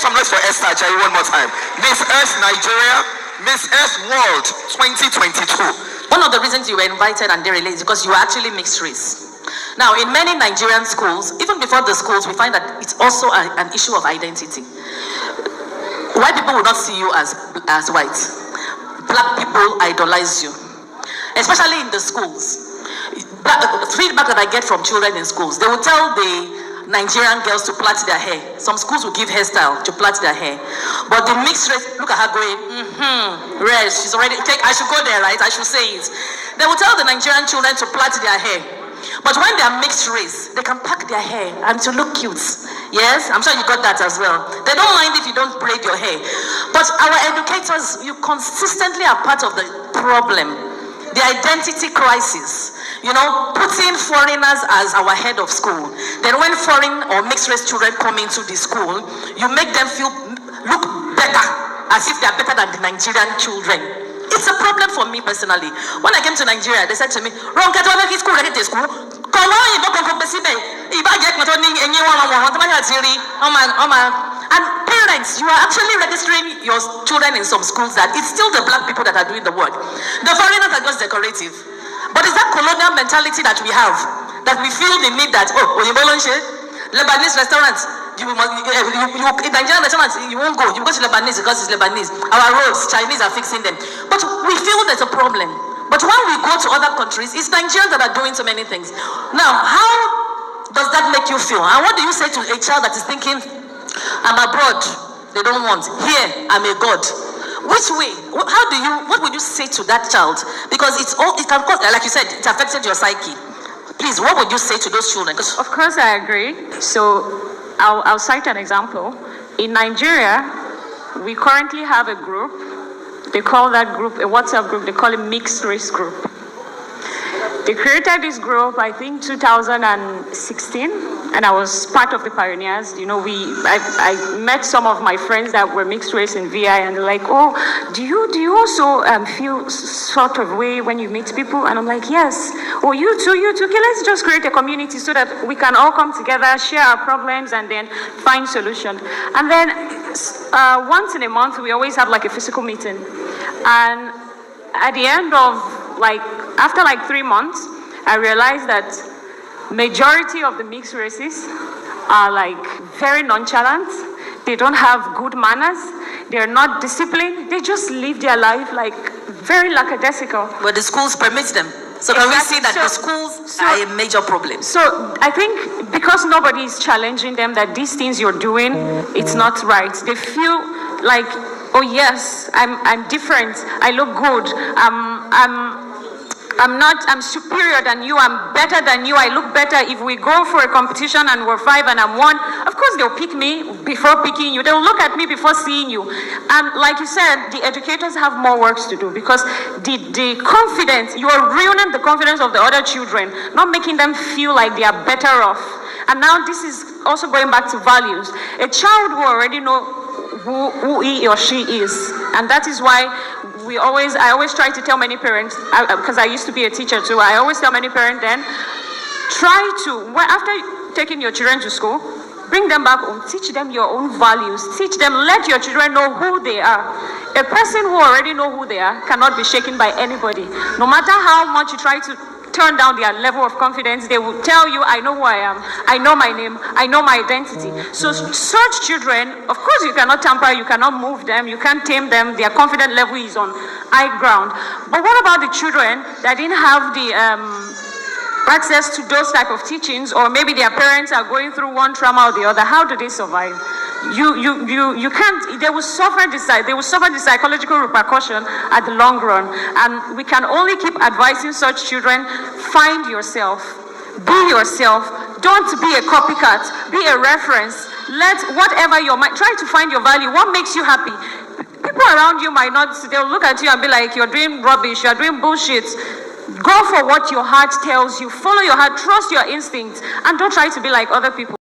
some noise for Esther Ajayi one more time. Miss Earth Nigeria, Miss Earth World 2022. One of the reasons you were invited and Derele is because you are actually mixed race. Now, in many Nigerian schools, even before the schools, we find that it's also an issue of identity. White people will not see you as white. Black people idolize you, especially in the schools. Feedback that I get from children in schools, they will tell the Nigerian girls to plait their hair. Some schools will give hairstyle to plait their hair. But the mixed race, look at her going, Rez, she's already, I should go there, right? I should say it. They will tell the Nigerian children to plait their hair. But when they are mixed race, they can pack their hair and to look cute. Yes, I'm sure you got that as well. They don't mind if you don't braid your hair. But our educators, you consistently are part of the problem. The identity crisis. You know, putting foreigners as our head of school. Then when foreign or mixed race children come into the school, you make them look better, as if they are better than the Nigerian children. It's a problem for me personally. When I came to Nigeria, they said to me, "Ron, get over school, get to school. Come on, you don't come to And parents, you are actually registering your children in some schools that it's still the black people that are doing the work. The foreigners are just decorative. But is that colonial mentality that we have? That we feel the need that, Lebanese restaurants, in Nigerian restaurants, you won't go. You go to Lebanese because it's Lebanese. Our roads, Chinese are fixing them. But we feel there's a problem. But when we go to other countries, it's Nigerians that are doing so many things. Now, how does that make you feel? And what do you say to a child that is thinking, I'm abroad, they don't want. Here, I'm a god. Which way? What would you say to that child? Because it can cause, like you said, it affected your psyche. Please, what would you say to those children? Of course, I agree. So, I'll cite an example. In Nigeria, we currently have a group. They call that group a WhatsApp group. They call it Mixed Race Group. They created this group, I think, 2016, and I was part of the pioneers. You know, I met some of my friends that were mixed race in VI, and they're like, "Oh, do you also feel sort of way when you meet people?" And I'm like, "Yes." "Oh, you too. Okay, let's just create a community so that we can all come together, share our problems, and then find solutions." And then once in a month, we always have like a physical meeting, and at the end of after 3 months, I realized that majority of the mixed races are very nonchalant. They don't have good manners. They're not disciplined. They just live their life very lackadaisical. But the schools permit them. So can we see that the schools are a major problem? So I think because nobody is challenging them that these things you're doing, it's not right. They feel like, oh yes, I'm different. I look good. I'm superior than you, I'm better than you, I look better. If we go for a competition and we're 5 and I'm 1, of course they'll pick me before picking you. They'll look at me before seeing you. And like you said, the educators have more works to do because the confidence, you are ruining the confidence of the other children, not making them feel like they are better off. And now this is also going back to values. A child will already know who he or she is. And that is why I always try to tell many parents, because I used to be a teacher too, I always tell many parents then, after taking your children to school, bring them back home, teach them your own values, let your children know who they are. A person who already know who they are cannot be shaken by anybody. No matter how much you try to turn down their level of confidence, they will tell you, I know who I am, I know my name, I know my identity. So such children, of course you cannot tamper, you cannot move them, you can't tame them, their confidence level is on high ground. But what about the children that didn't have the access to those type of teachings, or maybe their parents are going through one trauma or the other? How do they survive? You can't, they will suffer the psychological repercussion at the long run. And we can only keep advising such children, find yourself, be yourself, don't be a copycat, be a reference, let whatever your mind, try to find your value, what makes you happy. People around you might not, they'll look at you and be like, you're doing rubbish, you're doing bullshit. Go for what your heart tells you, follow your heart, trust your instincts, and don't try to be like other people.